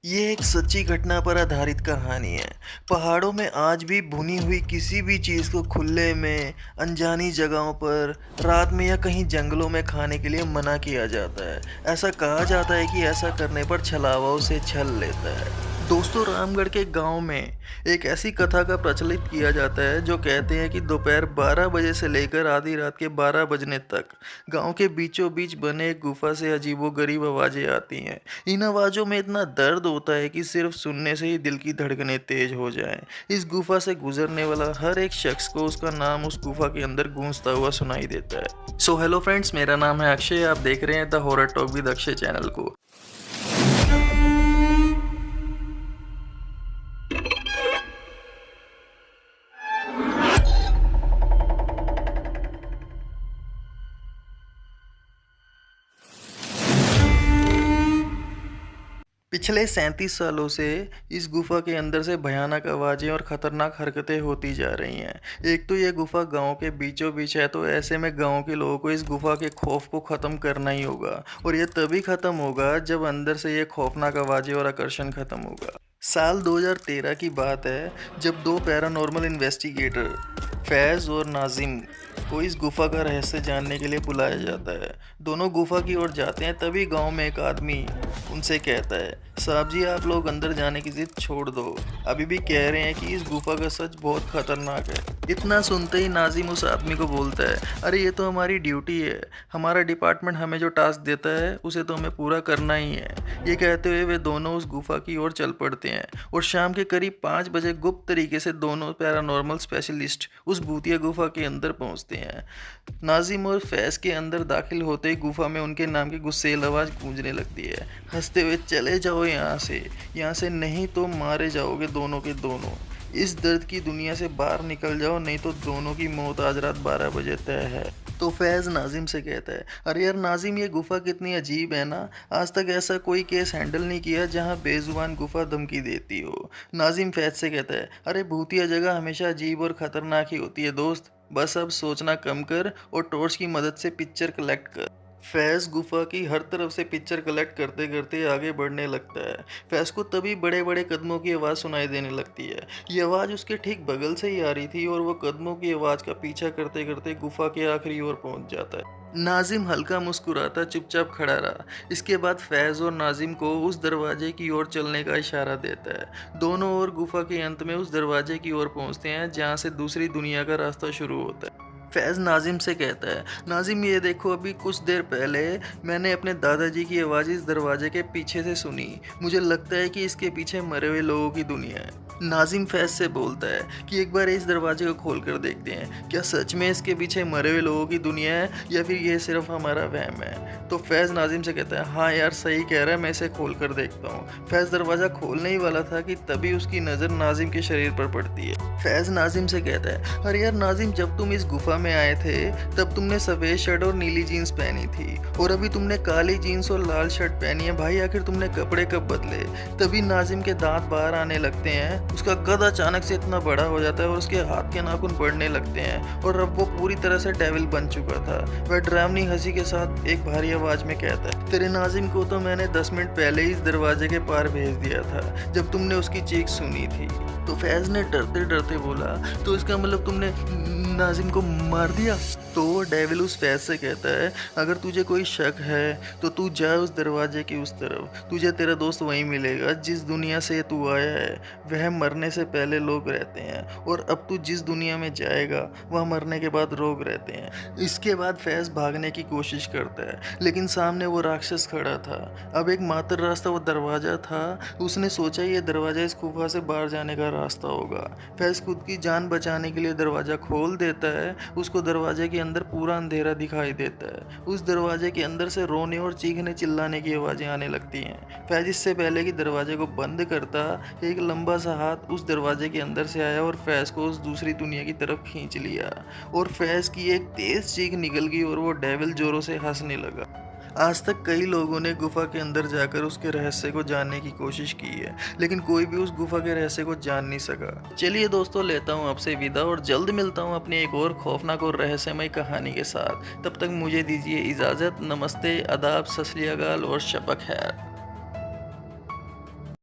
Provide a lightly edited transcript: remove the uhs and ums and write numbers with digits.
ये एक सच्ची घटना पर आधारित कहानी है। पहाड़ों में आज भी भुनी हुई किसी भी चीज़ को खुले में, अनजानी जगहों पर, रात में या कहीं जंगलों में खाने के लिए मना किया जाता है। ऐसा कहा जाता है कि ऐसा करने पर छलावा उसे छल लेता है। दोस्तों, रामगढ़ के गांव में एक ऐसी कथा का प्रचलित किया जाता है जो कहते हैं कि दोपहर 12 बजे से लेकर आधी रात के 12 बजने तक गांव के बीचों बीच बने एक गुफा से अजीबोगरीब आवाज़ें आती हैं। इन आवाज़ों में इतना दर्द होता है कि सिर्फ सुनने से ही दिल की धड़कनें तेज हो जाएं। इस गुफा से गुजरने वाला हर एक शख्स को उसका नाम उस गुफा के अंदर गूंजता हुआ सुनाई देता है। सो हेलो फ्रेंड्स, मेरा नाम है अक्षय। आप देख रहे हैं the horror talk with Akshay channel को। पिछले 37 सालों से इस गुफा के अंदर से भयानक आवाज़ें और ख़तरनाक हरकतें होती जा रही हैं। एक तो ये गुफा गांव के बीचों बीच है, तो ऐसे में गांव के लोगों को इस गुफा के खौफ को ख़त्म करना ही होगा, और ये तभी ख़त्म होगा जब अंदर से ये खौफनाक आवाज़ें और आकर्षण ख़त्म होगा। साल 2013 की बात है, जब दो पैरानॉर्मल इन्वेस्टिगेटर फैज़ और नाजिम को इस गुफा का रहस्य जानने के लिए बुलाया जाता है। दोनों गुफा की ओर जाते हैं, तभी गांव में एक आदमी उनसे कहता है, साहब जी, आप लोग अंदर जाने की जिद छोड़ दो। अभी भी कह रहे हैं कि इस गुफा का सच बहुत खतरनाक है। इतना सुनते ही नाजिम उस आदमी को बोलता है, अरे ये तो हमारी ड्यूटी है, हमारा डिपार्टमेंट हमें जो टास्क देता है उसे तो हमें पूरा करना ही है। ये कहते हुए वे दोनों उस गुफा की ओर चल पड़ते हैं, और शाम के करीब 5 बजे गुप्त तरीके से दोनों पैरानॉर्मल स्पेशलिस्ट उस भूतिया गुफा के अंदर पहुंचते हैं। नाजिम और फैज़ के अंदर दाखिल होते ही गुफा में उनके नाम की गुस्सेल आवाज़ गूंजने लगती है। हंसते हुए, चले जाओ यहाँ से नहीं तो मारे जाओगे दोनों के दोनों। इस दर्द की दुनिया से बाहर निकल जाओ, नहीं तो दोनों की मौत आज रात 12 बजे तय है। तो फैज़ नाजिम से कहता है, अरे यार नाजिम, ये गुफा कितनी अजीब है ना। आज तक ऐसा कोई केस हैंडल नहीं किया जहाँ बेजुबान गुफा धमकी देती हो। नाजिम फैज़ से कहता है, अरे भूतिया जगह हमेशा अजीब और ख़तरनाक ही होती है दोस्त। बस अब सोचना कम कर और टॉर्च की मदद से पिक्चर कलेक्ट कर। फैज़ गुफा की हर तरफ से पिक्चर कलेक्ट करते करते आगे बढ़ने लगता है। फैज़ को तभी बड़े बड़े कदमों की आवाज़ सुनाई देने लगती है। ये आवाज़ उसके ठीक बगल से ही आ रही थी, और वो कदमों की आवाज़ का पीछा करते करते गुफा के आखिरी ओर पहुंच जाता है। नाजिम हल्का मुस्कुराता चुपचाप खड़ा रहा। इसके बाद फैज़ और नाजिम को उस दरवाजे की ओर चलने का इशारा देता है। दोनों ओर गुफा के अंत में उस दरवाजे की ओर पहुंचते हैं जहां से दूसरी दुनिया का रास्ता शुरू होता है। फैज़ नाजिम से कहता है, नाजिम ये देखो, अभी कुछ देर पहले मैंने अपने दादाजी की आवाज़ इस दरवाजे के पीछे से सुनी। मुझे लगता है कि इसके पीछे मरे हुए लोगों की दुनिया है। नाजिम फैज़ से बोलता है कि एक बार इस दरवाजे को खोल कर देखते हैं, क्या सच में इसके पीछे मरे हुए लोगों की दुनिया है या फिर ये सिर्फ हमारा वहम है। तो फैज़ नाजिम से कहता है, हाँ यार सही कह रहा है, मैं इसे खोल कर देखता हूँ। फैज़ दरवाज़ा खोलने ही वाला था कि तभी उसकी नज़र नाजिम के शरीर पर पड़ती है। फैज़ नाजिम से कहता है, अरे यार नाजिम, जब तुम इस गुफा में आए थे तब तुमने सफ़ेद शर्ट और नीली जीन्स पहनी थी, और अभी तुमने काली जीन्स और लाल शर्ट पहनी है। भाई आखिर तुमने कपड़े कब बदले। तभी नाजिम के दांत बाहर आने लगते हैं। उसका कद अचानक से इतना बड़ा हो जाता है और उसके हाथ के नाखून बढ़ने लगते हैं, और अब वो पूरी तरह से डेविल बन चुका था। वह डरावनी हंसी के साथ एक भारी आवाज में कहता है, तेरे नाजिम को तो मैंने 10 मिनट पहले ही इस दरवाजे के पार भेज दिया था जब तुमने उसकी चीख सुनी थी। तो फैज़ ने डरते डरते बोला, तो इसका मतलब तुमने नाजिम को मार दिया। तो डेविल उस फैज़ से कहता है, अगर तुझे कोई शक है तो तू जा उस दरवाजे की उस तरफ, तुझे तेरा दोस्त वहीं मिलेगा। जिस दुनिया से तू आया है वह मरने से पहले लोग रहते हैं, और अब तू जिस दुनिया में जाएगा वह मरने के बाद लोग रहते हैं। इसके बाद फैज़ भागने की कोशिश करता है, लेकिन सामने वो राक्षस खड़ा था। अब एक मात्र रास्ता वो दरवाज़ा था। उसने सोचा ये दरवाज़ा इस गुफा से बाहर जाने का रास्ता होगा। फैज़ खुद की जान बचाने के लिए दरवाज़ा खोल देता है। उसको दरवाजे के अंदर पूरा अंधेरा दिखाई देता है। उस दरवाजे के अंदर से रोने और चीखने चिल्लाने की आवाज़ें आने लगती हैं। फैज़ इससे पहले कि दरवाजे को बंद करता, एक लंबा सा हाथ उस दरवाजे के अंदर से आया और फैज़ को उस दूसरी दुनिया की तरफ खींच लिया, और फैज़ की एक तेज़ चीख निकल गई और वो डेविल जोरों से हंसने लगा। आज तक कई लोगों ने गुफा के अंदर जाकर उसके रहस्य को जानने की कोशिश की है, लेकिन कोई भी उस गुफा के रहस्य को जान नहीं सका। चलिए दोस्तों, लेता हूँ आपसे विदा, और जल्द मिलता हूँ अपनी एक और खौफनाक और रहस्यमय कहानी के साथ। तब तक मुझे दीजिए इजाज़त। नमस्ते, आदाब, सत श्री अकाल और शब ख़ैर।